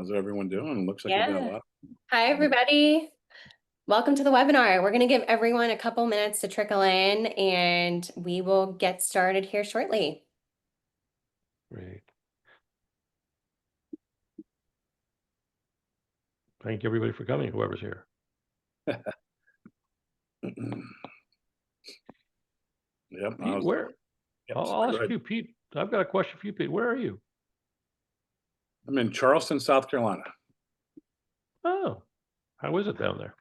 How's everyone doing? Looks like we've got a Yeah. lot. Hi, everybody. Welcome to the webinar. We're going to give everyone a couple minutes to trickle in and we will get started here shortly. Great. Thank you, everybody, for coming, whoever's here. Yep. Pete, where? Yep, I'll go ask ahead. you, Pete. I've got a question for you, Pete. Where are you? I'm in Charleston, South Carolina. Oh, how is it down there?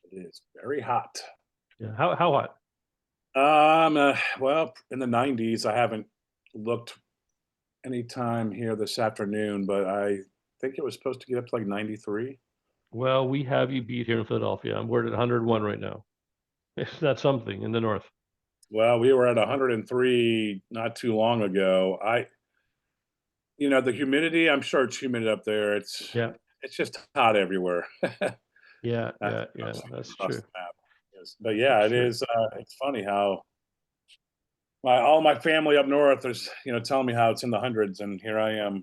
It is very hot. Yeah. How hot? Well, in the 90s. I haven't looked any time here this afternoon, but I think it was supposed to get up to like 93. Well, we have you beat here in Philadelphia. We're at 101 right now. Is that something in the north? Well, we were at 103 not too long ago. The humidity, I'm sure it's humid up there. Yeah. It's just hot everywhere. Yeah. That's That's across true. the map. Yes. But yeah, That's it true. is. It's funny how all my family up north is, telling me how it's in the hundreds, and here I am, a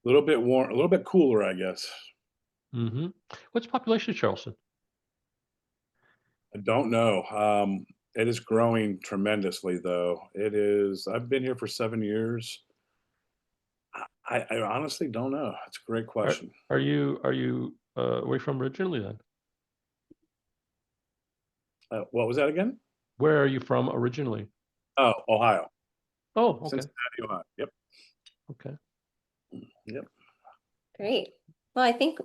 little bit warm, a little bit cooler, I guess. Mm-hmm. What's the population of Charleston? I don't know. It is growing tremendously, though. It is. I've been here for 7 years. I honestly don't know. It's a great question. Are you where you from originally then? What was that again? Where are you from originally? Oh, Ohio. Oh, okay. Cincinnati, Ohio. Yep. Okay. Yep. Great. Well, I think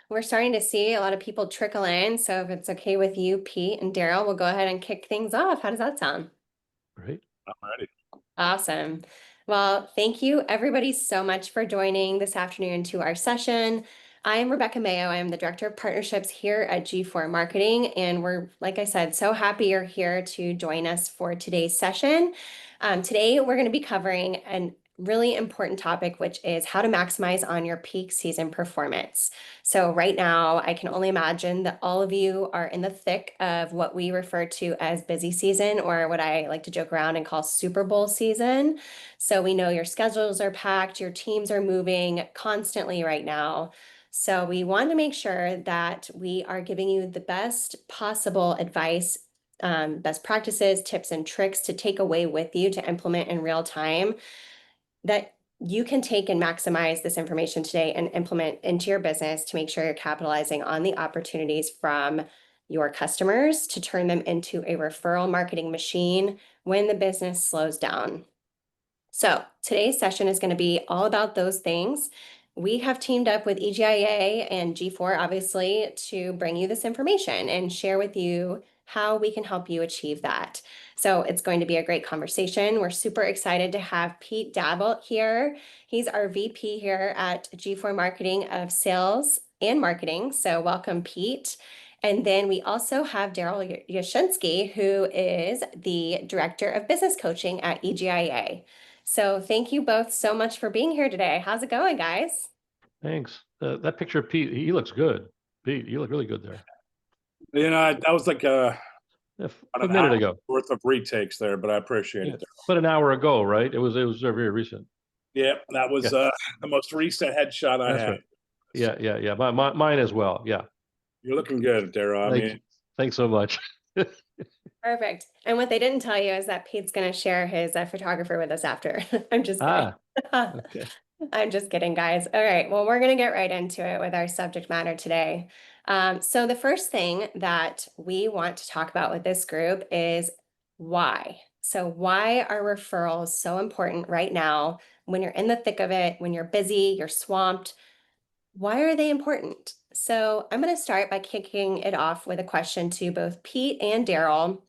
we're starting to see a lot of people trickle in. So if it's okay with you, Pete and Daryl, we'll go ahead and kick things off. How does that sound? Great. I'm ready. Awesome. Well, thank you everybody so much for joining this afternoon to our session. I'm Rebecca Mayo. I'm the Director of Partnerships here at gFour Marketing, and we're, like I said, so happy you're here to join us for today's session. Today, we're going to be covering a really important topic, which is how to maximize on your peak season performance. So right now, I can only imagine that all of you are in the thick of what we refer to as busy season, or what I like to joke around and call Super Bowl season. So we know your schedules are packed, your teams are moving constantly right now. So we want to make sure that we are giving you the best possible advice, best practices, tips, and tricks to take away with you to implement in real time that you can take and maximize this information today and implement into your business to make sure you're capitalizing on the opportunities from your customers to turn them into a referral marketing machine when the business slows down. So today's session is going to be all about those things. We have teamed up with EGIA and gFour, obviously, to bring you this information and share with you how we can help you achieve that. So it's going to be a great conversation. We're super excited to have Pete Dabble here. He's our VP here at gFour Marketing of Sales and Marketing. So welcome, Pete. And then we also have Daryl Yashinsky, who is the Director of Business Coaching at EGIA. So thank you both so much for being here today. How's it going, guys? Thanks. That picture of Pete, he looks good. Pete, you look really good there. That was like A about an minute hour ago. worth of retakes there, but I appreciate Yeah. it. But an hour ago, right? It was very recent. Yeah, that was Yeah. the most recent headshot I That's had. right. Yeah. Mine as well. Yeah. You're looking good, Daryl. Thanks so much. Perfect. And what they didn't tell you is that Pete's going to share his photographer with us after. I'm just kidding. Okay. I'm just kidding, guys. All right. Well, we're going to get right into it with our subject matter today. So the first thing that we want to talk about with this group is why. So why are referrals so important right now when you're in the thick of it, when you're busy, you're swamped? Why are they important? So I'm going to start by kicking it off with a question to both Pete and Daryl.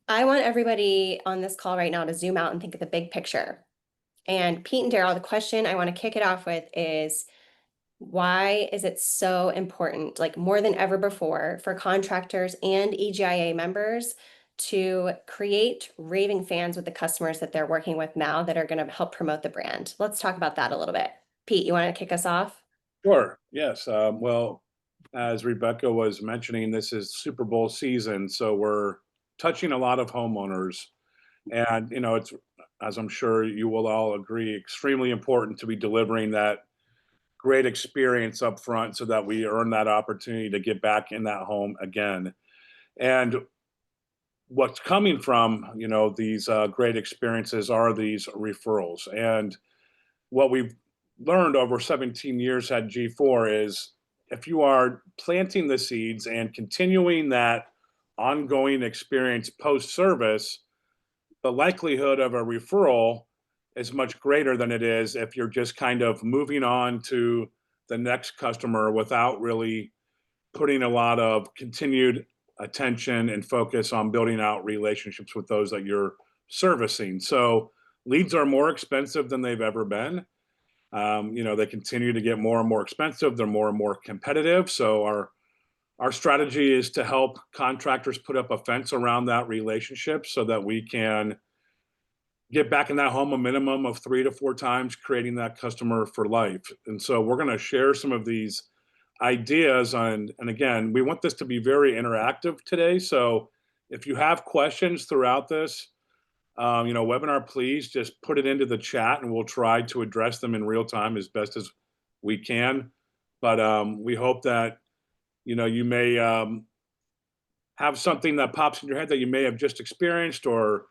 I want everybody on this call right now to zoom out and think of the big picture. And Pete and Daryl, the question I want to kick it off with is, why is it so important, like more than ever before, for contractors and EGIA members to create raving fans with the customers that they're working with now that are going to help promote the brand? Let's talk about that a little bit. Pete, you want to kick us off? Sure. Yes. Well, as Rebecca was mentioning, this is Super Bowl season, so we're touching a lot of homeowners, and it's as I'm sure you will all agree, extremely important to be delivering that great experience up front so that we earn that opportunity to get back in that home again. And what's coming from, these great experiences are these referrals. And what we've learned over 17 years at G4 is if you are planting the seeds and continuing that ongoing experience post service, the likelihood of a referral is much greater than it is if you're just kind of moving on to the next customer without really putting a lot of continued attention and focus on building out relationships with those that you're servicing. So leads are more expensive than they've ever been. They continue to get more and more expensive. They're more and more competitive. So our strategy is to help contractors put up a fence around that relationship so that we can get back in that home a minimum of 3 to 4 times, creating that customer for life. And so we're going to share some of these ideas on, and again, we want this to be very interactive today. So if you have questions throughout this, webinar, please just put it into the chat and we'll try to address them in real time as best as we can. But we hope that, you may have something that pops in your head that you may have just experienced, or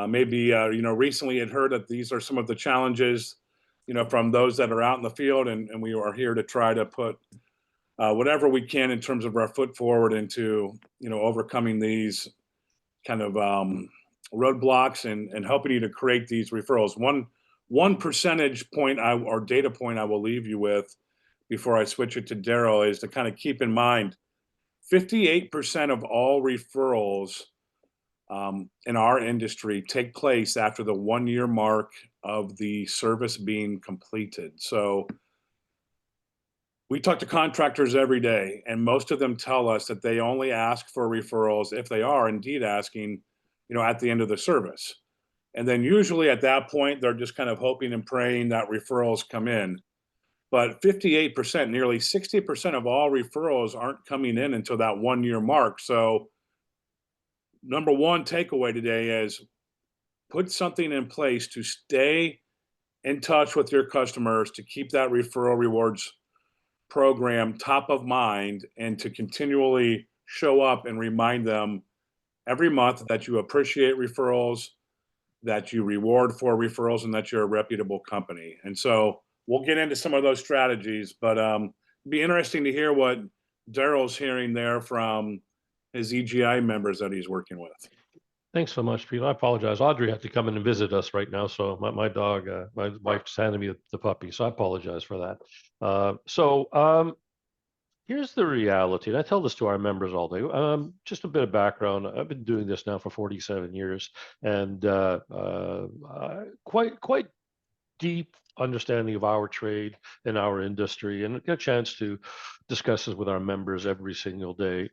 maybe, recently had heard that these are some of the challenges, from those that are out in the field. And we are here to try to put whatever we can in terms of our foot forward into, overcoming these kind of roadblocks and helping you to create these referrals. One percentage point or data point I will leave you with before I switch it to Daryl is to kind of keep in mind 58% of all referrals in our industry take place after the 1 year mark of the service being completed. So we talk to contractors every day, and most of them tell us that they only ask for referrals if they are indeed asking, at the end of the service. And then usually at that point, they're just kind of hoping and praying that referrals come in. But 58%, nearly 60% of all referrals aren't coming in until that 1 year mark. So number one takeaway today is put something in place to stay in touch with your customers, to keep that referral rewards program top of mind, and to continually show up and remind them every month that you appreciate referrals, that you reward for referrals, and that you're a reputable company. And so we'll get into some of those strategies, but it'd be interesting to hear what Daryl's hearing there from his EGI members that he's working with. Thanks so much, Pete. I apologize. Audrey had to come in and visit us right now. So my dog, my wife's handing me the puppy. So I apologize for that. Here's the reality, and I tell this to our members all day. Just a bit of background. I've been doing this now for 47 years, and quite deep understanding of our trade and our industry, and get a chance to discuss this with our members every single day.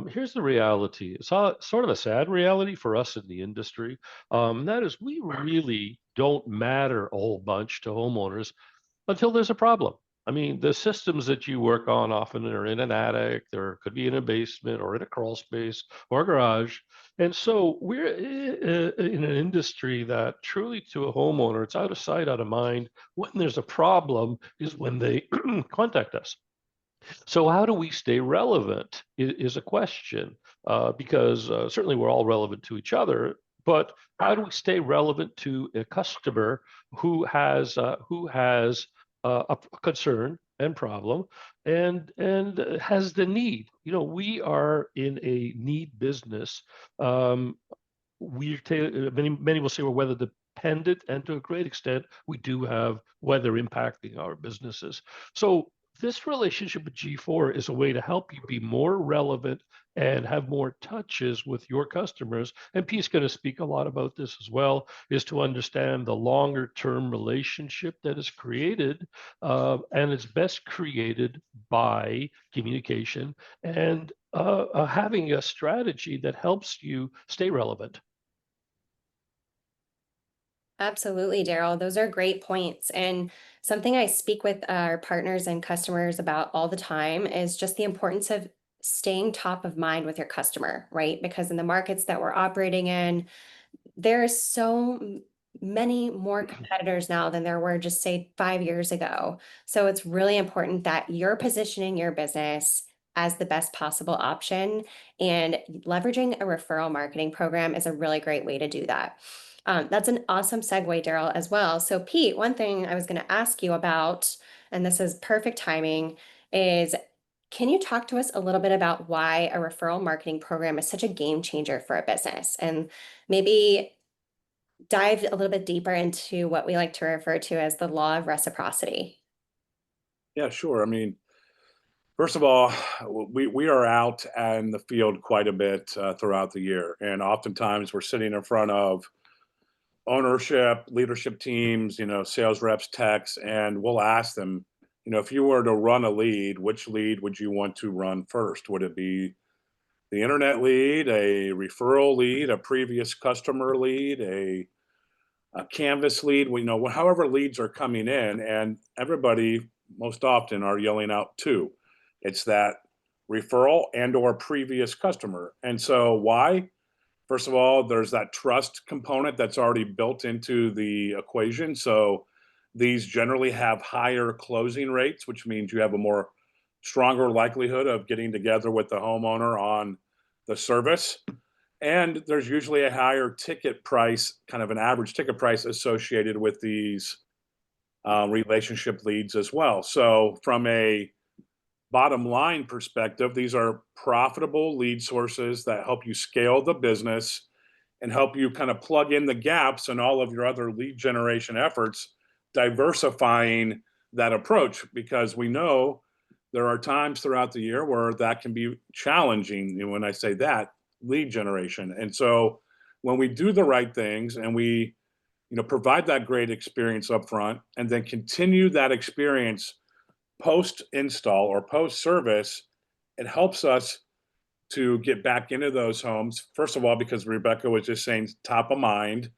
Here's the reality. It's sort of a sad reality for us in the industry. That is, we really don't matter a whole bunch to homeowners until there's a problem. I mean, the systems that you work on often are in an attic, there could be in a basement or in a crawl space or a garage. And so we're in an industry that truly, to a homeowner, it's out of sight, out of mind. When there's a problem is when they contact us. So how do we stay relevant is a question, because certainly we're all relevant to each other, but how do we stay relevant to a customer who has a concern and problem and has the need? We are in a need business. Many will say we're weather dependent, and to a great extent, we do have weather impacting our businesses. So this relationship with G4 is a way to help you be more relevant and have more touches with your customers. And Pete's going to speak a lot about this as well, is to understand the longer term relationship that is created, and it's best created by communication and having a strategy that helps you stay relevant. Absolutely, Daryl. Those are great points. And something I speak with our partners and customers about all the time is just the importance of staying top of mind with your customer, right? Because in the markets that we're operating in, there is so many more competitors now than there were just say 5 years ago. So it's really important that you're positioning your business as the best possible option, and leveraging a referral marketing program is a really great way to do that. That's an awesome segue, Daryl, as well. So Pete, one thing I was going to ask you about, and this is perfect timing, is can you talk to us a little bit about why a referral marketing program is such a game changer for a business, and maybe dive a little bit deeper into what we like to refer to as the law of reciprocity? Yeah, sure. I mean, first of all, we are out in the field quite a bit throughout the year, and oftentimes we're sitting in front of ownership, leadership teams, sales reps, techs, and we'll ask them, if you were to run a lead, which lead would you want to run first? Would it be the internet lead, a referral lead, a previous customer lead, a canvas lead? However leads are coming in, and everybody most often are yelling out two. It's that referral and or previous customer. And so why? First of all, there's that trust component that's already built into the equation. So these generally have higher closing rates, which means you have a more stronger likelihood of getting together with the homeowner on the service. And there's usually a higher ticket price, kind of an average ticket price associated with these relationship leads as well. So from a bottom line perspective, these are profitable lead sources that help you scale the business and help you kind of plug in the gaps in all of your other lead generation efforts, diversifying that approach, because we know there are times throughout the year where that can be challenging. When I say that, lead generation. And so when we do the right things and we provide that great experience up front and then continue that experience post install or post service, it helps us to get back into those homes. First of all, because Rebecca was just saying top of mind,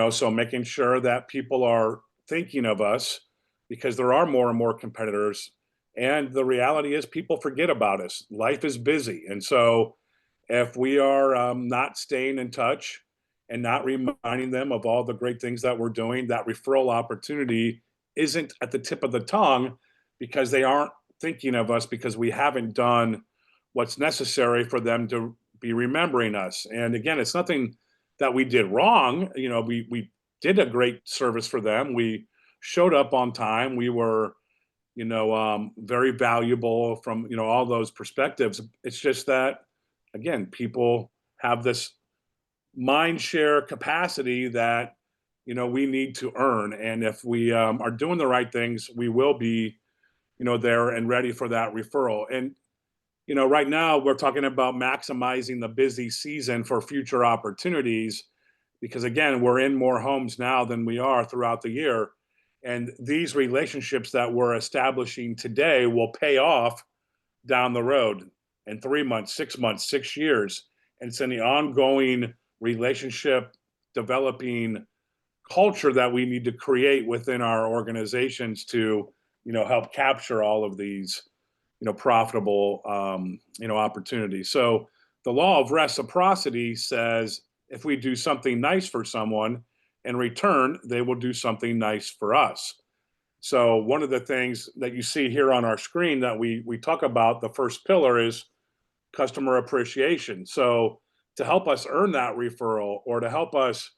so making sure that people are thinking of us, because there are more and more competitors. And the reality is people forget about us. Life is busy. And so if we are not staying in touch and not reminding them of all the great things that we're doing, that referral opportunity isn't at the tip of the tongue, because they aren't thinking of us, because we haven't done what's necessary for them to be remembering us. And again, it's nothing that we did wrong. We did a great service for them. We showed up on time. We were, very valuable from, all those perspectives. It's just that, again, people have this mind share capacity that, we need to earn. And if we are doing the right things, we will be, there and ready for that referral. And right now we're talking about maximizing the busy season for future opportunities, because again, we're in more homes now than we are throughout the year. And these relationships that we're establishing today will pay off down the road in 3 months, 6 months, 6 years. And it's in the ongoing relationship developing culture that we need to create within our organizations to, help capture all of these profitable opportunities. So the law of reciprocity says if we do something nice for someone, in return they will do something nice for us. So one of the things that you see here on our screen that we talk about, the first pillar, is customer appreciation. So to help us earn that referral, or to help us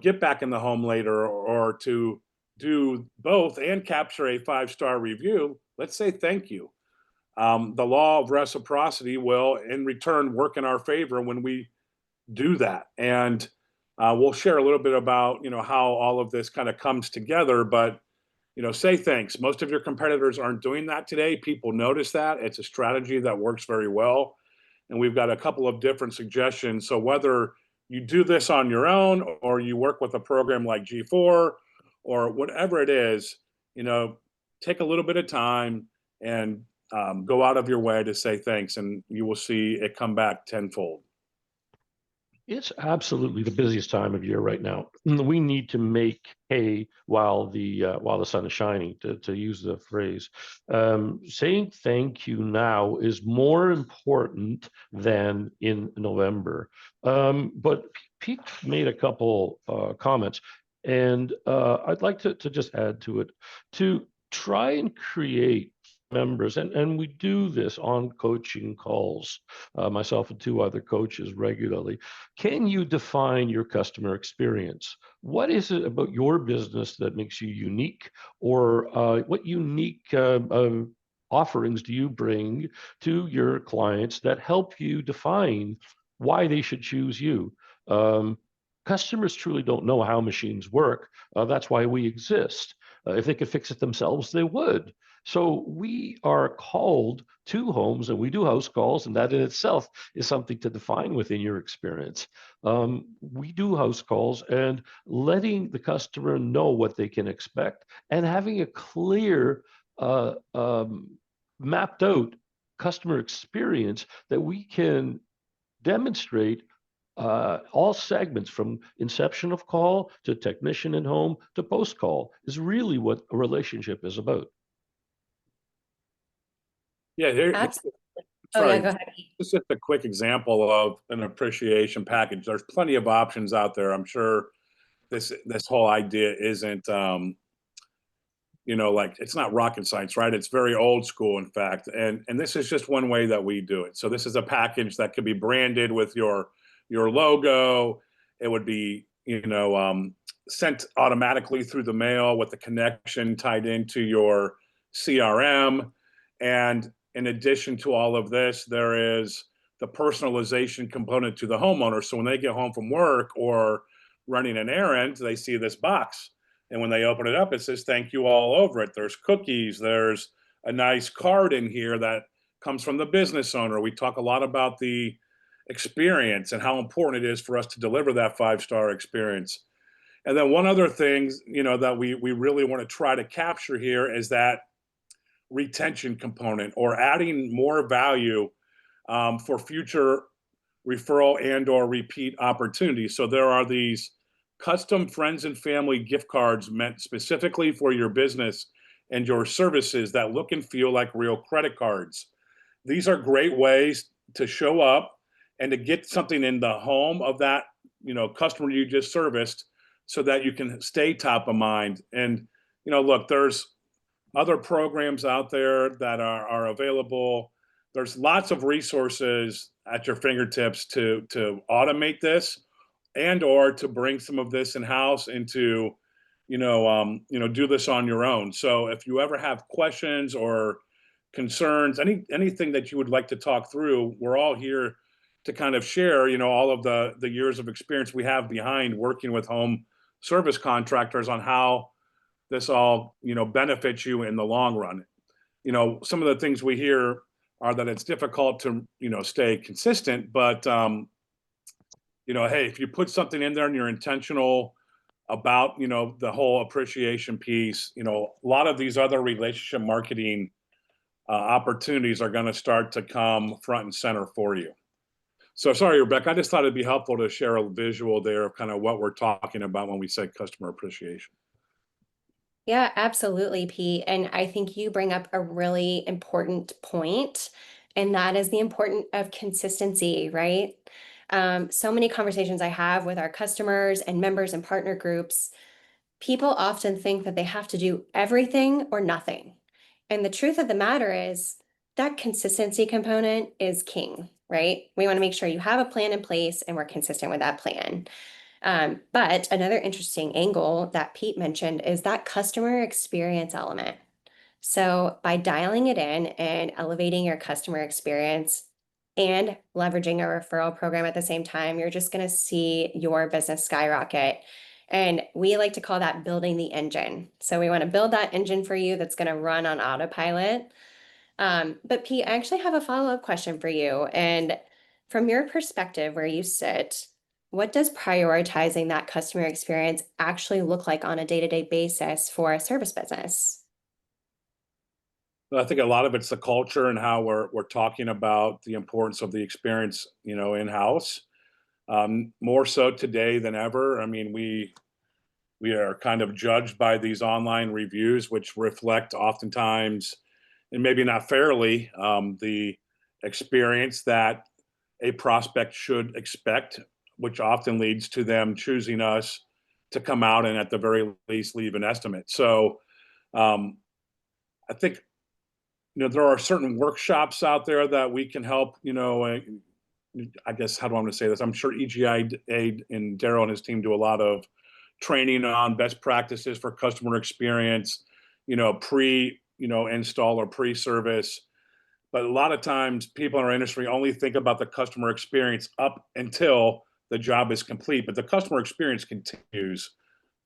get back in the home later, or to do both and capture a 5-star review, let's say thank you. The law of reciprocity will, in return, work in our favor when we do that. And we'll share a little bit about, how all of this kind of comes together. But, say thanks. Most of your competitors aren't doing that today. People notice that. It's a strategy that works very well. And we've got a couple of different suggestions. So whether you do this on your own, or you work with a program like gFour, or whatever it is, take a little bit of time and go out of your way to say thanks, and you will see it come back tenfold. It's absolutely the busiest time of year right now. We need to make hay while the sun is shining, to use the phrase. Saying thank you now is more important than in November. But Pete made a couple comments. And I'd like to just add to it, to try and create members, and we do this on coaching calls, myself and two other coaches regularly. Can you define your customer experience? What is it about your business that makes you unique, or what unique offerings do you bring to your clients that help you define why they should choose you? Um, Customers truly don't know how machines work. That's why we exist. If they could fix it themselves, they would. So we are called to homes and we do house calls, and that in itself is something to define within your experience. We do house calls, and letting the customer know what they can expect and having a clear, mapped out customer experience that we can demonstrate all segments from inception of call to technician in home to post call is really what a relationship is about. Yeah, here, Absolutely. Oh yeah, sorry, go ahead. this is just a quick example of an appreciation package. There's plenty of options out there. I'm sure this whole idea isn't like it's not rocket science, right? It's very old school, in fact. And this is just one way that we do it. So this is a package that could be branded with your logo. It would be, sent automatically through the mail with the connection tied into your CRM. And in addition to all of this, there is the personalization component to the homeowner. So when they get home from work or running an errand, they see this box, and when they open it up, it says thank you all over it. There's cookies. There's a nice card in here that comes from the business owner. We talk a lot about the experience and how important it is for us to deliver that 5-star experience. And then one other thing, that we really want to try to capture here is that retention component, or adding more value for future referral and or repeat opportunities. So there are these custom friends and family gift cards meant specifically for your business and your services that look and feel like real credit cards. These are great ways to show up and to get something in the home of that, customer you just serviced, so that you can stay top of mind. And look, there's other programs out there that are available. There's lots of resources at your fingertips to automate this and or to bring some of this in house and to do this on your own. So if you ever have questions or concerns, anything that you would like to talk through, we're all here to kind of share all of the years of experience we have behind working with home service contractors on how this all benefits you in the long run. Some of the things we hear are that it's difficult to stay consistent, but hey, if you put something in there and you're intentional about the whole appreciation piece, a lot of these other relationship marketing opportunities are going to start to come front and center for you. So sorry, Rebecca, I just thought it'd be helpful to share a visual there of kind of what we're talking about when we say customer appreciation. Yeah, absolutely, Pete. And I think you bring up a really important point, and that is the importance of consistency, right? So many conversations I have with our customers and members and partner groups, people often think that they have to do everything or nothing. And the truth of the matter is that consistency component is king, right? We want to make sure you have a plan in place and we're consistent with that plan. But another interesting angle that Pete mentioned is that customer experience element. So by dialing it in and elevating your customer experience and leveraging a referral program at the same time, you're just going to see your business skyrocket. And we like to call that building the engine. So we want to build that engine for you that's going to run on autopilot. But Pete, I actually have a follow-up question for you. And from your perspective, where you sit, what does prioritizing that customer experience actually look like on a day-to-day basis for a service business? I think a lot of it's the culture and how we're talking about the importance of the experience, in house. More so today than ever. I mean, we are kind of judged by these online reviews, which reflect oftentimes, and maybe not fairly, the experience that a prospect should expect, which often leads to them choosing us to come out and at the very least leave an estimate. So I think, there are certain workshops out there that we can help, I guess, how do I want to say this? I'm sure EGIA and Daryl and his team do a lot of training on best practices for customer experience, install or pre-service. But a lot of times people in our industry only think about the customer experience up until the job is complete, but the customer experience continues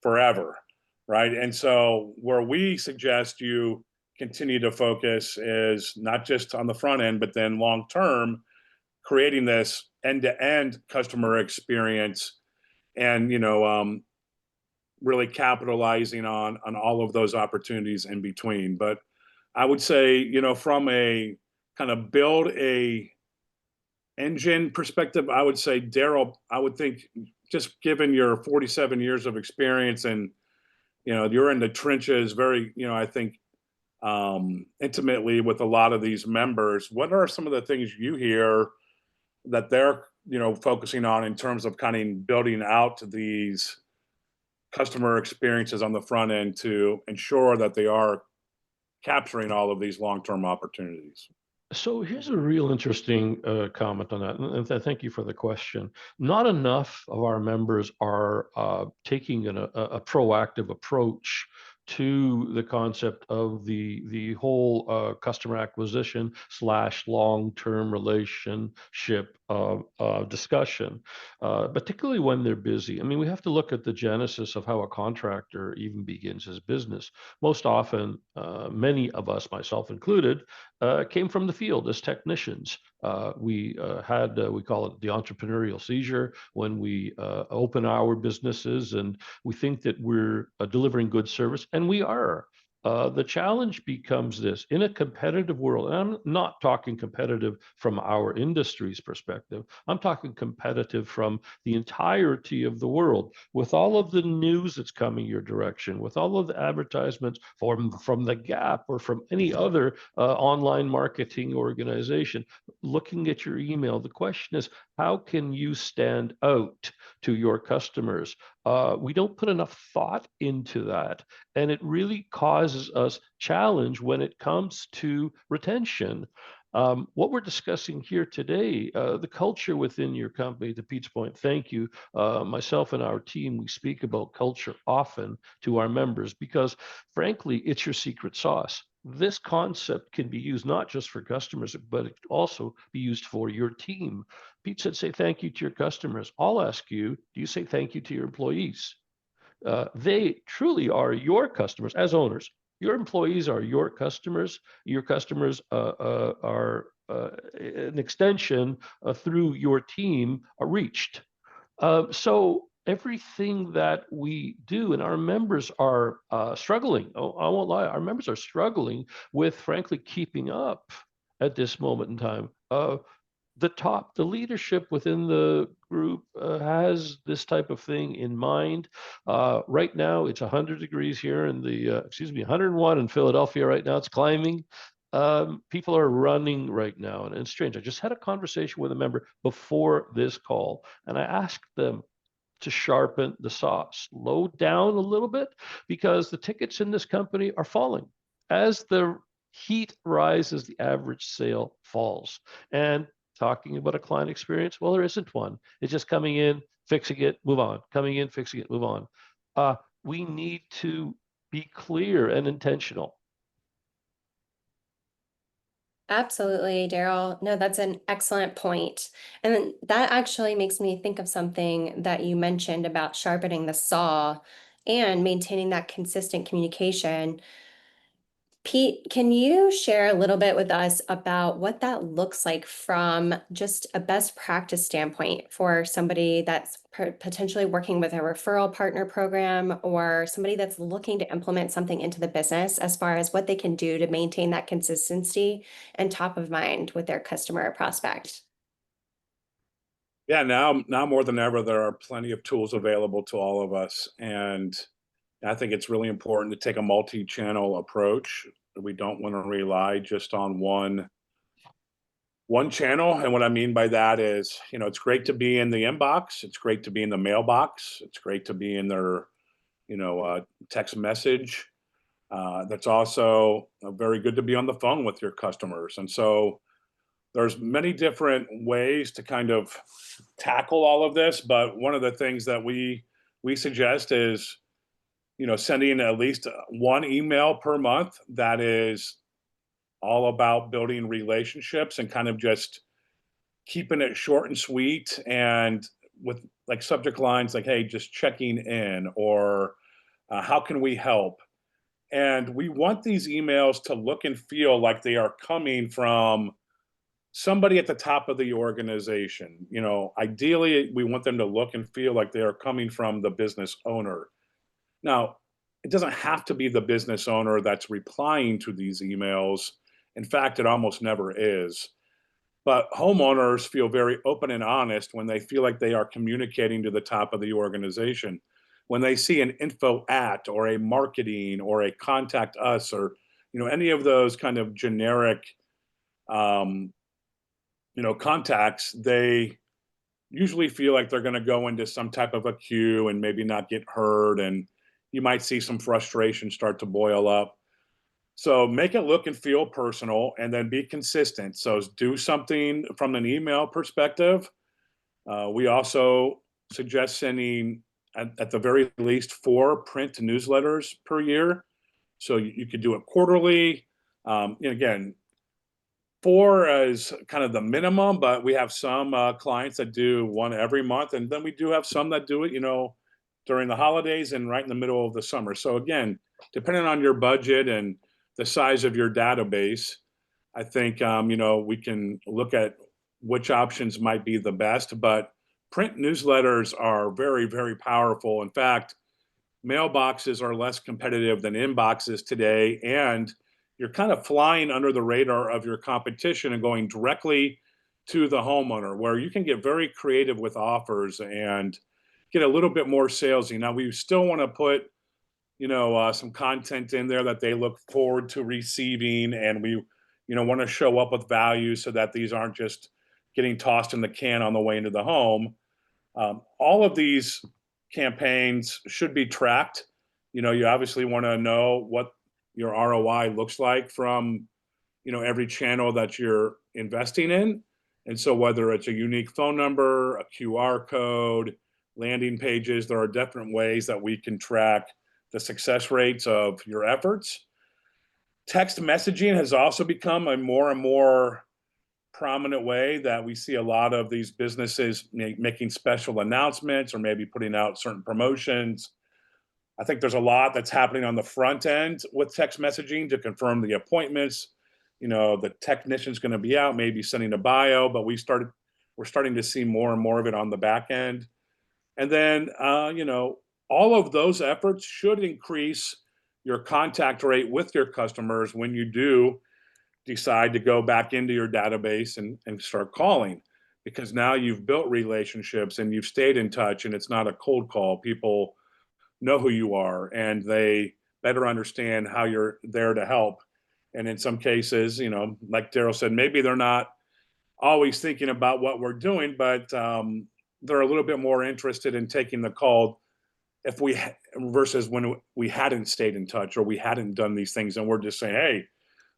forever, right? And so where we suggest you continue to focus is not just on the front end, but then long term, creating this end-to-end customer experience, and really capitalizing on all of those opportunities in between. But I would say, from a kind of build a engine perspective, I would say, Daryl, I would think, just given your 47 years of experience, and you're in the trenches very, I think, intimately with a lot of these members, what are some of the things you hear that they're focusing on in terms of kind of building out these customer experiences on the front end to ensure that they are capturing all of these long-term opportunities? So here's a real interesting comment on that, and thank you for the question. Not enough of our members are taking a proactive approach to the concept of the whole customer acquisition / long-term relationship discussion, particularly when they're busy. I mean, we have to look at the genesis of how a contractor even begins his business. Most often, many of us, myself included, came from the field as technicians. We call it the entrepreneurial seizure when we open our businesses and we think that we're delivering good service, and we are. The challenge becomes this: in a competitive world, and I'm not talking competitive from our industry's perspective, I'm talking competitive from the entirety of the world, with all of the news that's coming your direction, with all of the advertisements from the Gap or from any other online marketing organization, looking at your email. The question is, how can you stand out to your customers? We don't put enough thought into that, and it really causes us challenge when it comes to retention. What we're discussing here today, the culture within your company, to Pete's point, thank you. Myself and our team, we speak about culture often to our members because, frankly, it's your secret sauce. This concept can be used not just for customers, but it can also be used for your team. Pete said, say thank you to your customers. I'll ask you, do you say thank you to your employees? They truly are your customers as owners. Your employees are your customers. Your customers are an extension through your team reached. So everything that we do, and our members are struggling. Oh, I won't lie, our members are struggling with, frankly, keeping up at this moment in time. The leadership within the group has this type of thing in mind. Right now, it's 100 degrees here in 101 in Philadelphia right now. It's climbing. People are running right now, and it's strange. I just had a conversation with a member before this call, and I asked them to sharpen the saw, slow down a little bit, because the tickets in this company are falling. As the heat rises, the average sale falls. And talking about a client experience, well, there isn't one. It's just coming in, fixing it, move on. Coming in, fixing it, move on. We need to be clear and intentional. Absolutely, Daryl. No, that's an excellent point. And then that actually makes me think of something that you mentioned about sharpening the saw and maintaining that consistent communication. Pete, can you share a little bit with us about what that looks like from just a best practice standpoint for somebody that's potentially working with a referral partner program, or somebody that's looking to implement something into the business, as far as what they can do to maintain that consistency and top of mind with their customer or prospect? Yeah, now more than ever, there are plenty of tools available to all of us, and I think it's really important to take a multi-channel approach. We don't want to rely just on one channel. And what I mean by that is, it's great to be in the inbox. It's great to be in the mailbox. It's great to be in their text message. That's also very good to be on the phone with your customers. And so there's many different ways to kind of tackle all of this, but one of the things that we suggest is, sending at least one email per month that is all about building relationships and kind of just keeping it short and sweet, and with like subject lines like, hey, just checking in, or how can we help? And we want these emails to look and feel like they are coming from somebody at the top of the organization. Ideally, we want them to look and feel like they are coming from the business owner. Now, it doesn't have to be the business owner that's replying to these emails. In fact, it almost never is. But homeowners feel very open and honest when they feel like they are communicating to the top of the organization. When they see an info at, or a marketing, or a contact us, or any of those kind of generic um, contacts, they usually feel like they're going to go into some type of a queue and maybe not get heard, and you might see some frustration start to boil up. So make it look and feel personal, and then be consistent. So do something from an email perspective. We also suggest sending at the very least 4 print newsletters per year. So you could do it quarterly. Again, 4 is kind of the minimum, but we have some clients that do one every month, and then we do have some that do it, during the holidays and right in the middle of the summer. So again, depending on your budget and the size of your database, I think we can look at which options might be the best. But print newsletters are very, very powerful. In fact, mailboxes are less competitive than inboxes today, and you're kind of flying under the radar of your competition and going directly to the homeowner, where you can get very creative with offers and get a little bit more salesy. Now, we still want to put some content in there that they look forward to receiving, and we want to show up with value so that these aren't just getting tossed in the can on the way into the home. All of these campaigns should be tracked. You obviously want to know what your ROI looks like from every channel that you're investing in. And so whether it's a unique phone number, a QR code, landing pages, there are different ways that we can track the success rates of your efforts. Text messaging has also become a more and more prominent way that we see a lot of these businesses making special announcements, or maybe putting out certain promotions. I think there's a lot that's happening on the front end with text messaging to confirm the appointments. The technician's going to be out, maybe sending a bio, but we're starting to see more and more of it on the back end. And then, all of those efforts should increase your contact rate with your customers when you do decide to go back into your database and start calling, because now you've built relationships and you've stayed in touch, and it's not a cold call. People know who you are, and they better understand how you're there to help. And in some cases, like Daryl said, maybe they're not always thinking about what we're doing, but they're a little bit more interested in taking the call if versus when we hadn't stayed in touch, or we hadn't done these things, and we're just saying, hey,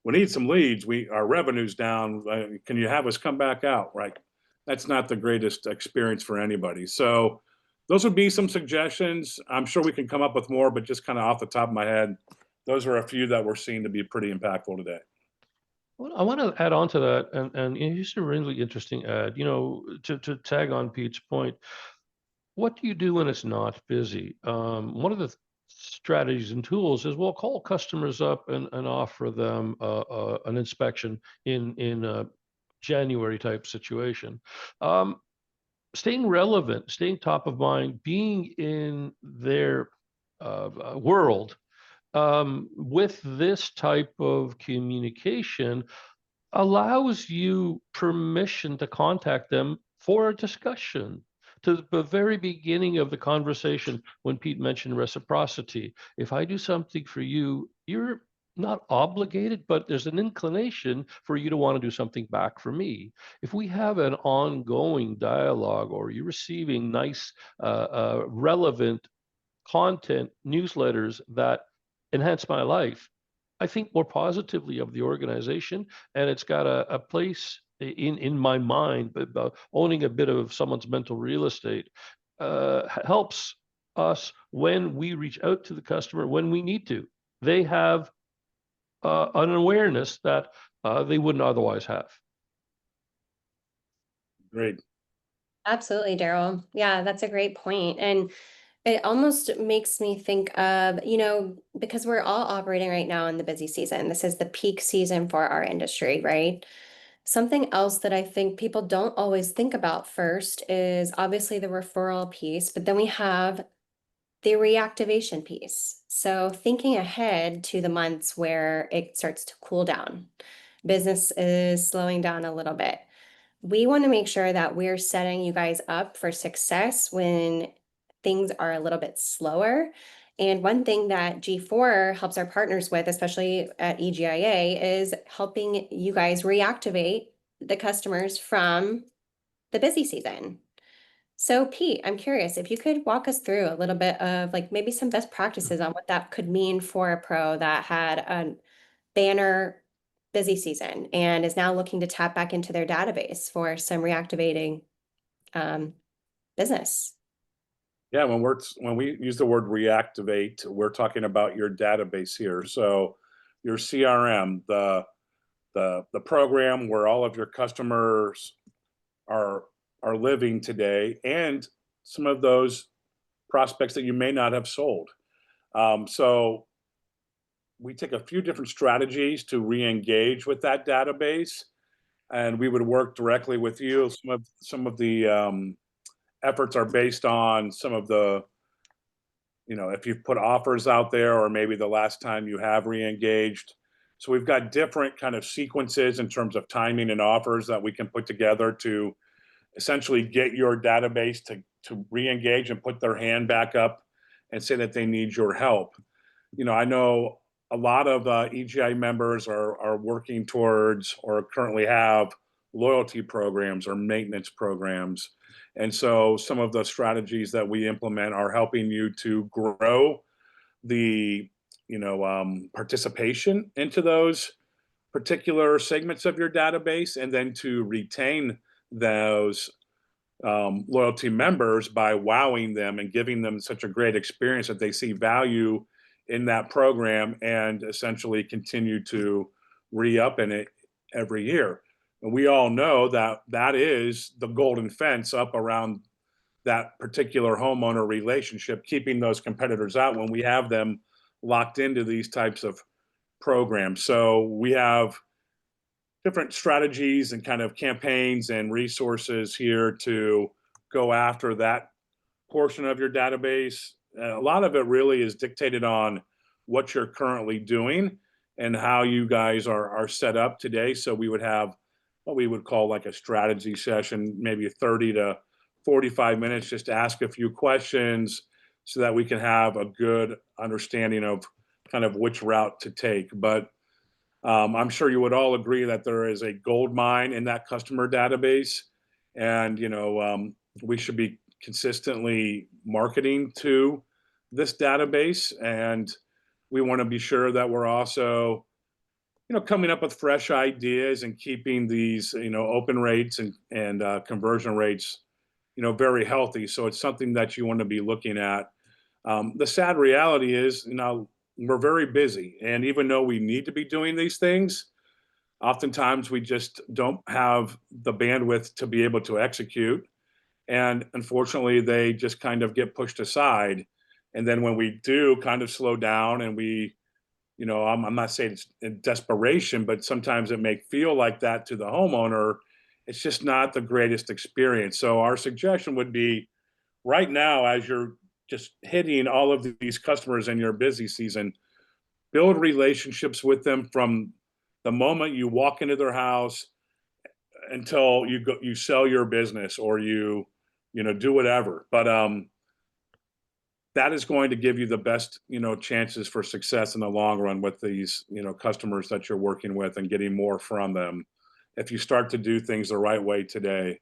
we need some leads. Our revenue's down. Can you have us come back out? Right? That's not the greatest experience for anybody. So those would be some suggestions. I'm sure we can come up with more, but just kind of off the top of my head, those are a few that we're seeing to be pretty impactful today. Well, I want to add on to that, and here's a really interesting ad. To tag on Pete's point, what do you do when it's not busy? One of the strategies and tools is, we'll call customers up and offer them an inspection in a January type situation. Staying relevant, staying top of mind, being in their world with this type of communication allows you permission to contact them for a discussion. To the very beginning of the conversation, when Pete mentioned reciprocity, if I do something for you, you're not obligated, but there's an inclination for you to want to do something back for me. If we have an ongoing dialogue, or you're receiving nice, relevant content, newsletters that enhance my life, I think more positively of the organization, and it's got a place in my mind. But owning a bit of someone's mental real estate helps us when we reach out to the customer when we need to. They have an awareness that they wouldn't otherwise have. Great. Absolutely, Daryl. Yeah, that's a great point. And it almost makes me think of, because we're all operating right now in the busy season. This is the peak season for our industry, right? Something else that I think people don't always think about first is obviously the referral piece, but then we have the reactivation piece. So thinking ahead to the months where it starts to cool down, business is slowing down a little bit. We want to make sure that we're setting you guys up for success when things are a little bit slower. And one thing that gFour helps our partners with, especially at EGIA, is helping you guys reactivate the customers from the busy season. So Pete, I'm curious if you could walk us through a little bit of like maybe some best practices on what that could mean for a pro that had a banner busy season and is now looking to tap back into their database for some reactivating business. Yeah, when we use the word reactivate, we're talking about your database here. So your CRM, the program where all of your customers are are living today, and some of those prospects that you may not have sold. So we take a few different strategies to re-engage with that database, and we would work directly with you. Some of the efforts are based on some of the, if you've put offers out there, or maybe the last time you have re-engaged. So we've got different kind of sequences in terms of timing and offers that we can put together to essentially get your database to re-engage and put their hand back up and say that they need your help. I know a lot of EGI members are working towards or currently have loyalty programs or maintenance programs. And so some of the strategies that we implement are helping you to grow the, participation into those particular segments of your database, and then to retain those loyalty members by wowing them and giving them such a great experience that they see value in that program and essentially continue to re-up in it every year. And we all know that that is the golden fence up around that particular homeowner relationship, keeping those competitors out when we have them locked into these types of programs. So we have different strategies and kind of campaigns and resources here to go after that portion of your database. A lot of it really is dictated on what you're currently doing and how you guys are set up today. So we would have what we would call like a strategy session, maybe 30 to 45 minutes, just to ask a few questions so that we can have a good understanding of kind of which route to take. But I'm sure you would all agree that there is a gold mine in that customer database, and we should be consistently marketing to this database, and we want to be sure that we're also, coming up with fresh ideas and keeping these, open rates and conversion rates, very healthy. So it's something that you want to be looking at. The sad reality is, we're very busy, and even though we need to be doing these things, oftentimes we just don't have the bandwidth to be able to execute. And unfortunately, they just kind of get pushed aside. And then when we do kind of slow down and we, I'm not saying it's in desperation, but sometimes it may feel like that to the homeowner. It's just not the greatest experience. So our suggestion would be right now, as you're just hitting all of these customers in your busy season, build relationships with them from the moment you walk into their house until you sell your business, or you do whatever. But that is going to give you the best chances for success in the long run with these customers that you're working with, and getting more from them if you start to do things the right way today.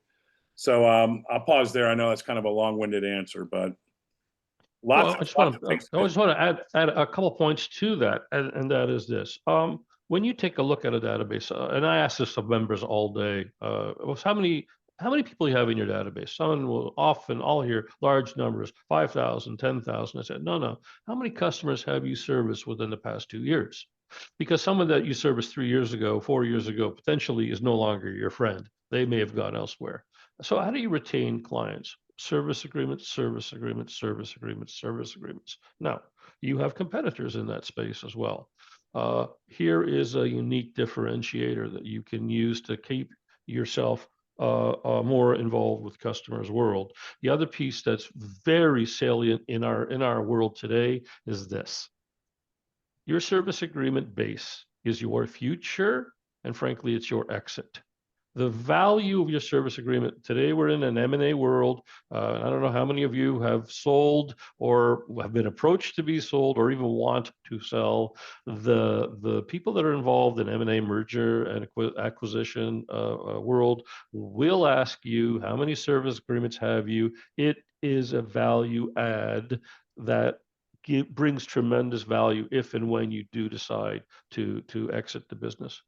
So I'll pause there. I know that's kind of a long-winded answer, but Well, Lots of things. I just want to add a couple points to that, and that is this. When you take a look at a database, and I ask this of members all day, was how many people you have in your database? Someone will often, I'll hear large numbers, 5,000, 10,000. I said, no. How many customers have you serviced within the past 2 years? Because someone that you serviced 3 years ago, 4 years ago, potentially is no longer your friend. They may have gone elsewhere. So how do you retain clients? Service agreements, service agreements, service agreements, service agreements. Now, you have competitors in that space as well. Here is a unique differentiator that you can use to keep yourself more involved with customers' world. The other piece that's very salient in our world today is this. Your service agreement base is your future, and frankly, it's your exit. The value of your service agreement today, we're in an M&A world. I don't know how many of you have sold or have been approached to be sold or even want to sell. The people that are involved in M&A, merger and acquisition world, will ask you, how many service agreements have you? It is a value add that brings tremendous value if and when you do decide to exit the business.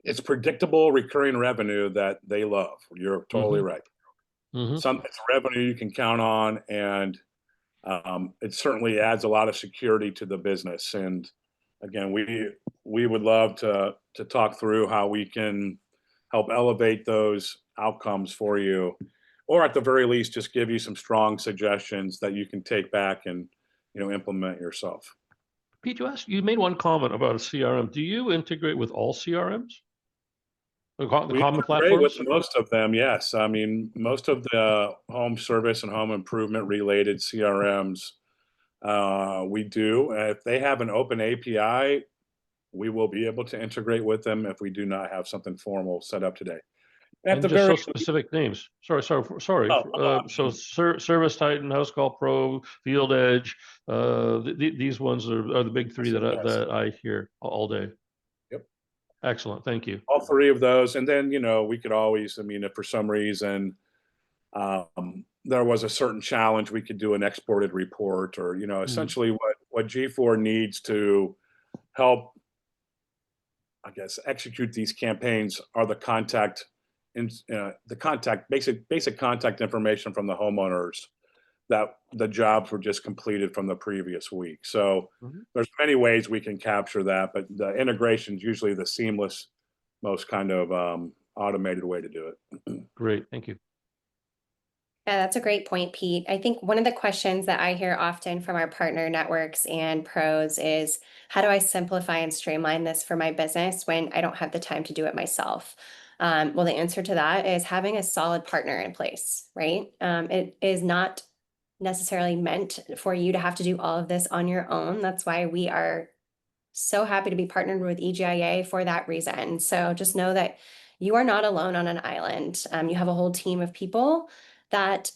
It's predictable recurring revenue that they love. You're totally Mm-hmm. right. Mm-hmm. It's revenue you can count on, and it certainly adds a lot of security to the business. And again, we would love to talk through how we can help elevate those outcomes for you, or at the very least, just give you some strong suggestions that you can take back and implement yourself. Pete, you made one comment about a CRM. Do you integrate with all CRMs? The We common integrate with platforms? most of them, yes. I mean, most of the home service and home improvement related CRMs, we do. If they have an open API, we will be able to integrate with them if we do not have something formal set up today. At And the just very so specific names. Sorry. oh, I So mean, Service Titan, House Call Pro, Field Edge, these ones are the big three yes, that I hear all day. yep. Excellent. Thank you. All three of those, and then we could always, I mean, if for some reason there was a certain challenge, we could do an exported report, or Mm, essentially what gFour needs to help, I guess, execute these campaigns are the contact and basic contact information from the homeowners that the jobs were just completed from the previous week. So mhm. there's many ways we can capture that, but the integration is usually the seamless, most kind of automated way to do it. Great. Thank you. Yeah, that's a great point, Pete. I think one of the questions that I hear often from our partner networks and pros is, how do I simplify and streamline this for my business when I don't have the time to do it myself? Well, the answer to that is having a solid partner in place, right? It is not necessarily meant for you to have to do all of this on your own. That's why we are so happy to be partnered with EGIA for that reason. So just know that you are not alone on an island. You have a whole team of people that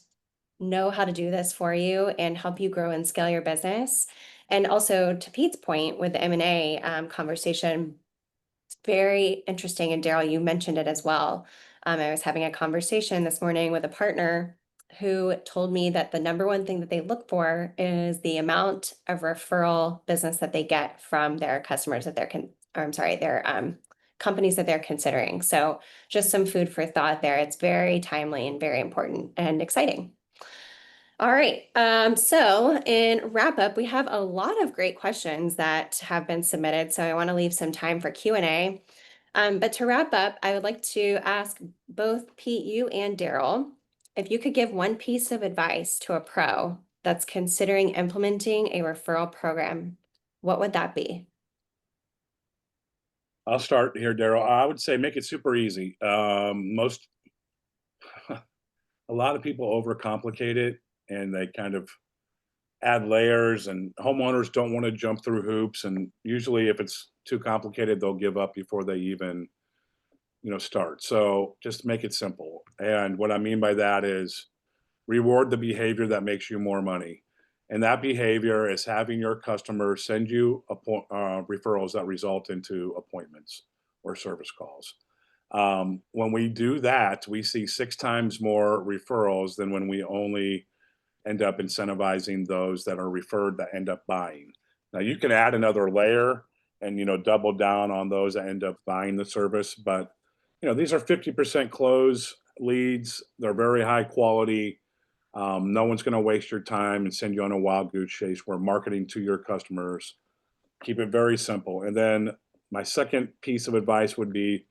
know how to do this for you and help you grow and scale your business. And also, to Pete's point with the M&A conversation, it's very interesting. And Daryl, you mentioned it as well. I was having a conversation this morning with a partner who told me that the number one thing that they look for is the amount of referral business that they get from their customers that their companies that they're considering. So just some food for thought there. It's very timely and very important and exciting. All right. So in wrap up, we have a lot of great questions that have been submitted. So I want to leave some time for Q&A. But to wrap up, I would like to ask both Pete, you and Daryl, if you could give one piece of advice to a pro that's considering implementing a referral program, what would that be? I'll start here, Daryl. I would say make it super easy. A lot of people overcomplicate it, and they kind of add layers, and homeowners don't want to jump through hoops. And usually if it's too complicated, they'll give up before they even, start. So just make it simple. And what I mean by that is reward the behavior that makes you more money. And that behavior is having your customers send you referrals that result into appointments or service calls. When we do that, we see 6 times more referrals than when we only end up incentivizing those that are referred that end up buying. Now you can add another layer and double down on those that end up buying the service, but these are 50% close leads. They're very high quality. No one's going to waste your time and send you on a wild goose chase. We're marketing to your customers. Keep it very simple. And then my second piece of advice would be,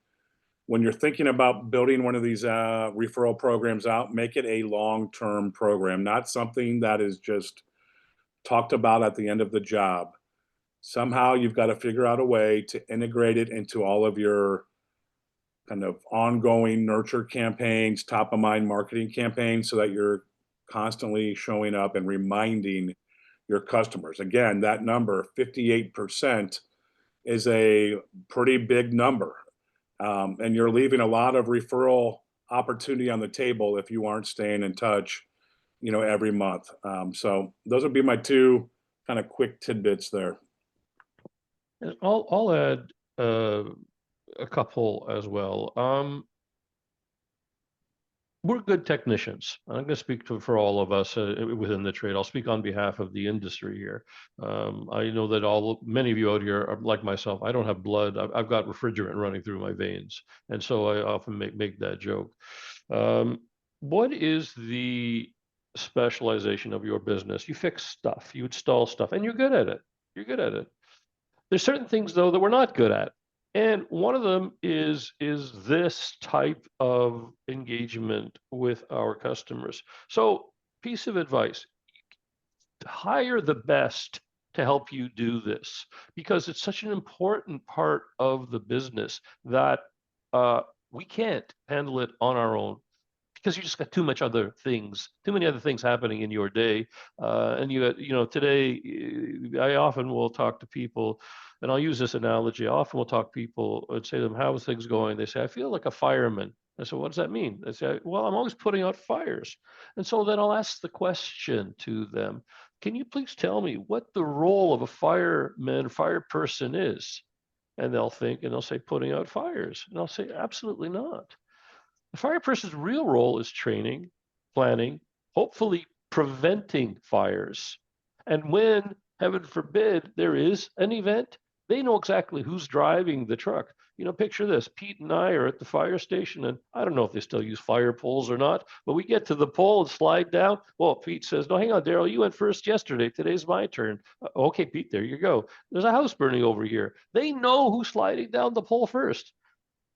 when you're thinking about building one of these referral programs out, make it a long-term program, not something that is just talked about at the end of the job. Somehow you've got to figure out a way to integrate it into all of your kind of ongoing nurture campaigns, top of mind marketing campaigns, so that you're constantly showing up and reminding your customers. Again, that number, 58%, is a pretty big number. And you're leaving a lot of referral opportunity on the table if you aren't staying in touch, every month. So those would be my two kind of quick tidbits there. And I'll add a couple as well. We're good technicians. I'm going to speak for all of us within the trade. I'll speak on behalf of the industry here. I know that many of you out here are like myself. I don't have blood. I've got refrigerant running through my veins, and so I often make that joke. What is the specialization of your business? You fix stuff, you install stuff, and you're good at it. You're good at it. There's certain things though that we're not good at. And one of them is this type of engagement with our customers. So, piece of advice, hire the best to help you do this, because it's such an important part of the business that we can't handle it on our own, because you just got too many other things happening in your day. And today, I often will talk to people, and I'll use this analogy. I often will talk to people and say to them, "How's things going?" They say, "I feel like a fireman." I said, "What does that mean?" They say, "Well, I'm always putting out fires." And so then I'll ask the question to them, "Can you please tell me what the role of a fire person is?" And they'll think, and they'll say, "Putting out fires." And I'll say, "Absolutely not. The fire person's real role is training, planning, hopefully preventing fires. And when, heaven forbid, there is an event, they know exactly who's driving the truck. Picture this. Pete and I are at the fire station, and I don't know if they still use fire poles or not, but we get to the pole and slide down. Well, Pete says, "No, hang on, Daryl, you went first yesterday. Today's my turn." Okay, Pete, there you go. There's a house burning over here. They know who's sliding down the pole first.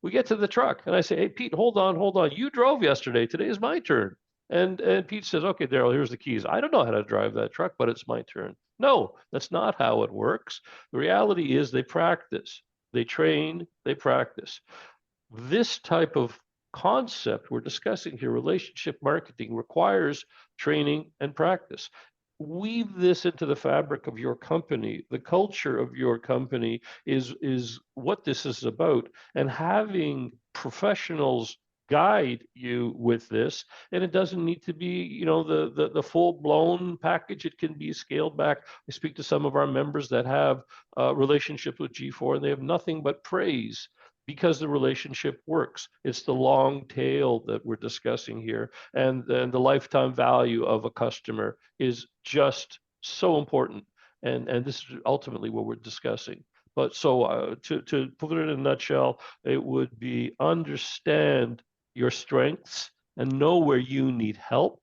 We get to the truck, and I say, "Hey, Pete, hold on. You drove yesterday. Today is my turn." And Pete says, "Okay, Daryl, here's the keys. I don't know how to drive that truck, but it's my turn." No, that's not how it works. The reality is they practice, they train, they practice. This type of concept we're discussing here, relationship marketing, requires training and practice. Weave this into the fabric of your company. The culture of your company is what this is about, and having professionals guide you with this. And it doesn't need to be the full-blown package. It can be scaled back. I speak to some of our members that have relationships with gFour, and they have nothing but praise, because the relationship works. It's the long tail that we're discussing here, and the lifetime value of a customer is just so important. And this is ultimately what we're discussing. But so to put it in a nutshell, it would be understand your strengths and know where you need help.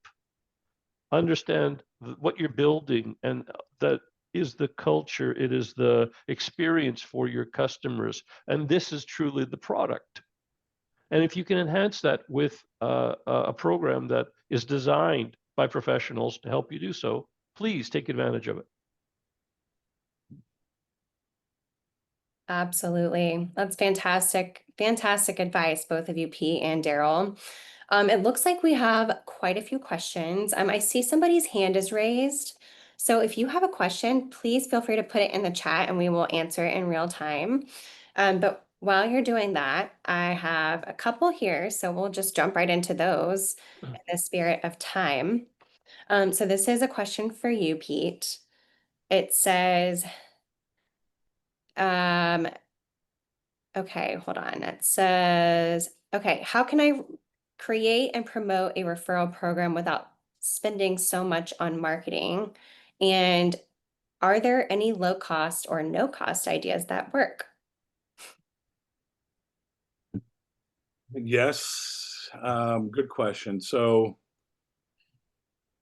Understand what you're building, and that is the culture, it is the experience for your customers, and this is truly the product. And if you can enhance that with a program that is designed by professionals to help you do so, please take advantage of it. Absolutely. That's fantastic. Fantastic advice, both of you, Pete and Daryl. It looks like we have quite a few questions. I see somebody's hand is raised. So if you have a question, please feel free to put it in the chat and we will answer it in real time. But while you're doing that, I have a couple here, so we'll just jump right into those in the spirit of time. So this is a question for you, Pete. It says, okay, hold on. It says, okay, how can I create and promote a referral program without spending so much on marketing? And are there any low cost or no cost ideas that work? Yes, good question. So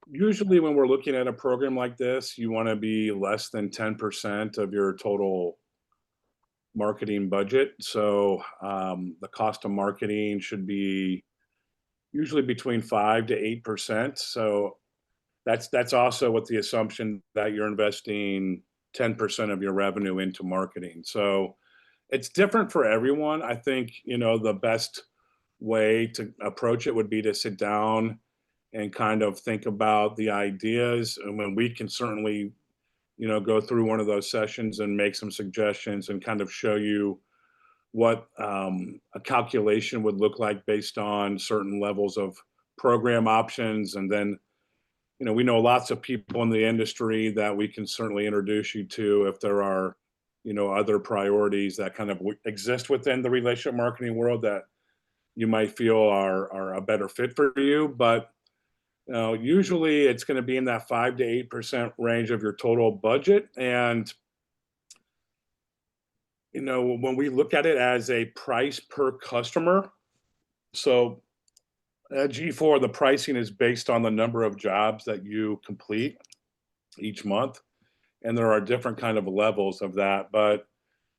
usually when we're looking at a program like this, you want to be less than 10% of your total marketing budget. So the cost of marketing should be usually between 5 to 8%. So that's also with the assumption that you're investing 10% of your revenue into marketing. So it's different for everyone. I think, the best way to approach it would be to sit down and kind of think about the ideas. And when we can certainly, go through one of those sessions and make some suggestions and kind of show you what a calculation would look like based on certain levels of program options. And then, we know lots of people in the industry that we can certainly introduce you to if there are, other priorities that kind of exist within the relationship marketing world that you might feel are a better fit for you. But usually it's going to be in that 5 to 8% range of your total budget. And when we look at it as a price per customer, so at gFour, the pricing is based on the number of jobs that you complete each month, and there are different kind of levels of that. But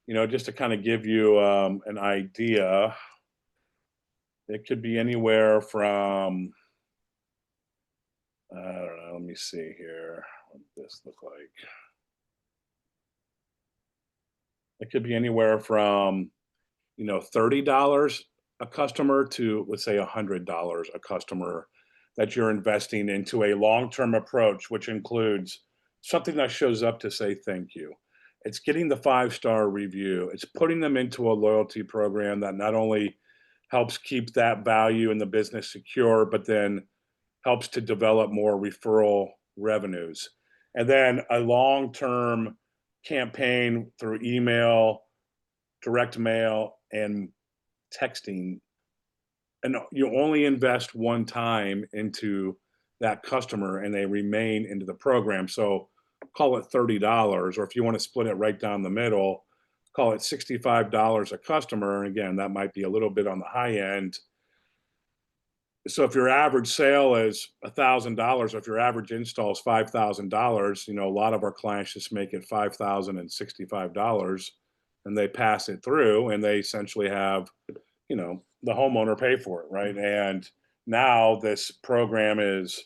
just to kind of give you an idea, it could be anywhere from I don't know. Let me see here. What does this look like? It could be anywhere from $30 a customer to, let's say, $100 a customer that you're investing into a long-term approach, which includes something that shows up to say thank you. It's getting the 5-star review. It's putting them into a loyalty program that not only helps keep that value in the business secure, but then helps to develop more referral revenues. And then a long-term campaign through email, direct mail, and texting, and you only invest one time into that customer and they remain into the program. So call it $30, or if you want to split it right down the middle, call it $65 a customer. And again, that might be a little bit on the high end. So if your average sale is $1,000, or if your average install is $5,000, a lot of our clients just make it $5,065, and they pass it through, and they essentially have, the homeowner pay for it, right? And now this program is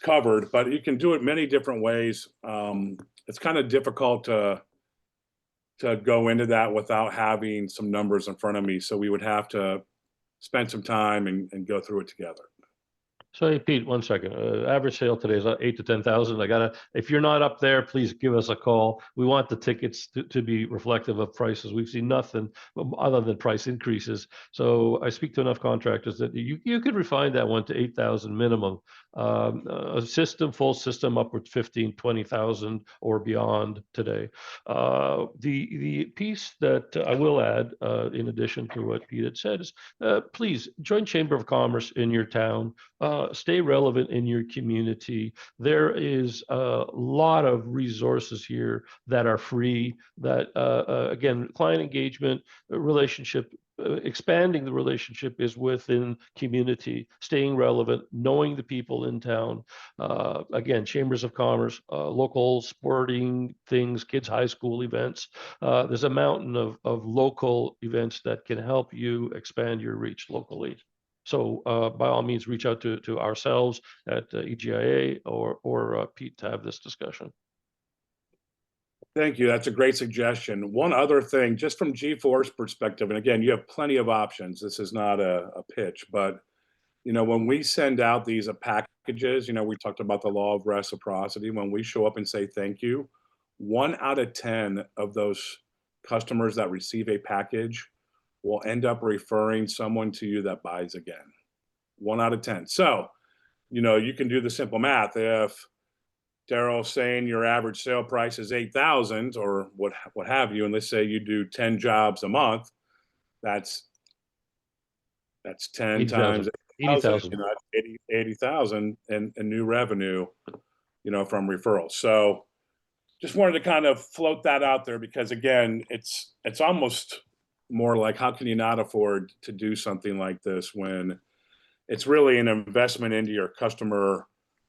covered, but you can do it many different ways. It's kind of difficult to go into that without having some numbers in front of me. So we would have to spend some time and go through it together. So, hey, Pete, 1 second. Average sale today is 8 to 10,000. If you're not up there, please give us a call. We want the tickets to be reflective of prices. We've seen nothing other than price increases. So I speak to enough contractors that you could refine that one to 8,000 minimum. A full system, upwards 15, 20,000 or beyond today. The piece that I will add, in addition to what Pete had said, is please join Chamber of Commerce in your town. Stay relevant in your community. There is a lot of resources here that are free, that again, client engagement, relationship, expanding the relationship is within community, staying relevant, knowing the people in town. Again, chambers of commerce, local sporting things, kids' high school events. There's a mountain of local events that can help you expand your reach locally. So by all means, reach out to ourselves at EGIA or Pete to have this discussion. Thank you. That's a great suggestion. One other thing, just from gFour's perspective, and again, you have plenty of options. This is not a pitch, but when we send out these packages, we talked about the law of reciprocity. When we show up and say thank you, 1 out of 10 of those customers that receive a package will end up referring someone to you that buys again. 1 out of 10. So, you can do the simple math. If Daryl's saying your average sale price is 8,000 or what have you, and let's say you do 10 jobs a month, that's 10 times 80,000. You know, 80,000 in new revenue, you know, from referrals. So just wanted to kind of float that out there because again, it's almost more like how can you not afford to do something like this when it's really an investment into your customer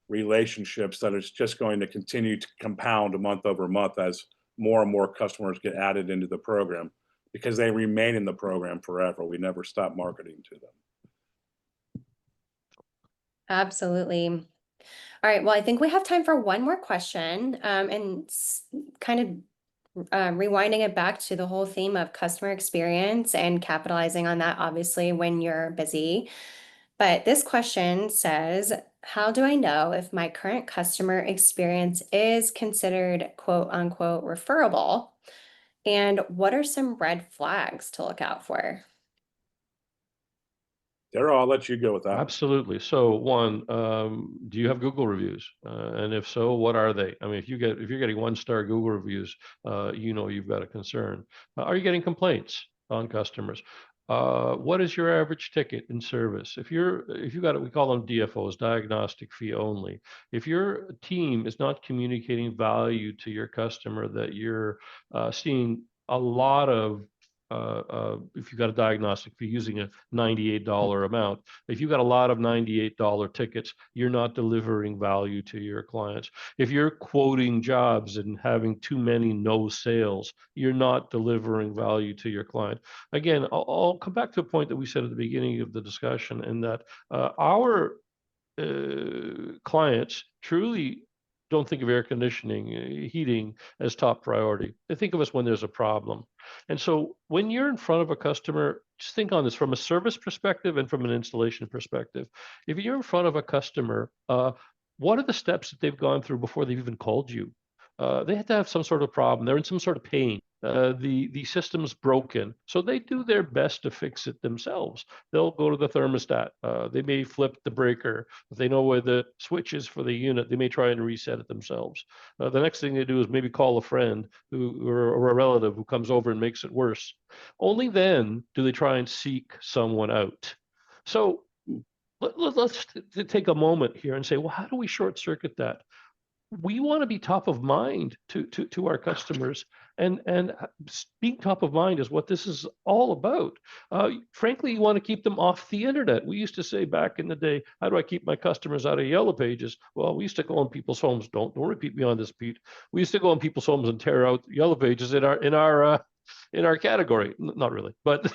relationships that is just going to continue to compound month over month as more and more customers get added into the program because they remain in the program forever. We never stop marketing to them. Absolutely. All right. Well, I think we have time for one more question, and kind of rewinding it back to the whole theme of customer experience and capitalizing on that, obviously, when you're busy. But this question says, how do I know if my current customer experience is considered quote unquote referable? And what are some red flags to look out for? Daryl, I'll let you go with that one. Absolutely. So one, do you have Google reviews? And if so, what are they? I mean, if you're getting 1-star Google reviews, you know you've got a concern. Are you getting complaints on customers? What is your average ticket in service? If you got it, we call them DFOs, diagnostic fee only. If your team is not communicating value to your customer, that you're seeing a lot of if you've got a diagnostic fee using a $98 amount, if you've got a lot of $98 tickets, you're not delivering value to your clients. If you're quoting jobs and having too many no sales, you're not delivering value to your client. Again, I'll come back to a point that we said at the beginning of the discussion, in that our clients truly don't think of air conditioning, heating as top priority. They think of us when there's a problem. And so when you're in front of a customer, just think on this from a service perspective and from an installation perspective. If you're in front of a customer, what are the steps that they've gone through before they've even called you? They have to have some sort of problem. They're in some sort of pain. The system's broken, so they do their best to fix it themselves. They'll go to the thermostat. They may flip the breaker. If they know where the switch is for the unit, they may try and reset it themselves. The next thing they do is maybe call a friend or a relative who comes over and makes it worse. Only then do they try and seek someone out. So let's take a moment here and say, well, how do we short circuit that? We want to be top of mind to our customers, and being top of mind is what this is all about. Frankly, you want to keep them off the internet. We used to say back in the day, how do I keep my customers out of yellow pages? Well, we used to go in people's homes. Don't repeat me on this, Pete. We used to go in people's homes and tear out yellow pages in our category. Not really, but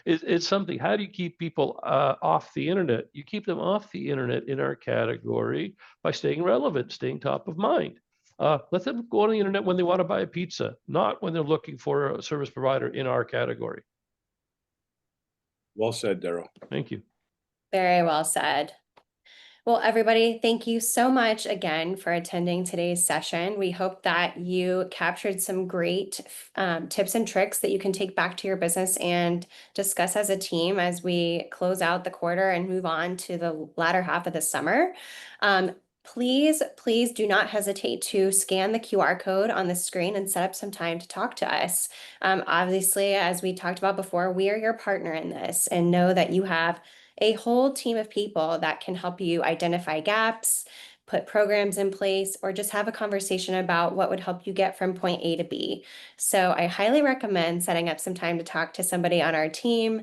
it's something. How do you keep people off the internet? You keep them off the internet in our category by staying relevant, staying top of mind. Let them go on the internet when they want to buy a pizza, not when they're looking for a service provider in our category. Well said, Daryl. Thank you. Very well said. Well, everybody, thank you so much again for attending today's session. We hope that you captured some great tips and tricks that you can take back to your business and discuss as a team as we close out the quarter and move on to the latter half of the summer. Please do not hesitate to scan the QR code on the screen and set up some time to talk to us. Obviously, as we talked about before, we are your partner in this, and know that you have a whole team of people that can help you identify gaps, put programs in place, or just have a conversation about what would help you get from point A to B. So I highly recommend setting up some time to talk to somebody on our team.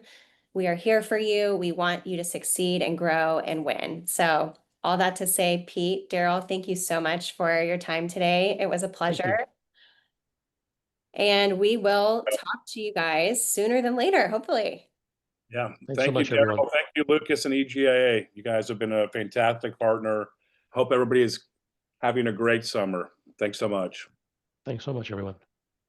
We are here for you. We want you to succeed and grow and win. So all that to say, Pete, Daryl, thank you so much for your time today. It was a pleasure. And we will talk to you guys sooner than later, hopefully. Yeah. Thanks so Thank you, much, everyone. Daryl. Thank you, Lucas and EGIA. You guys have been a fantastic partner. Hope everybody is having a great summer. Thanks so much. Thanks so much, everyone.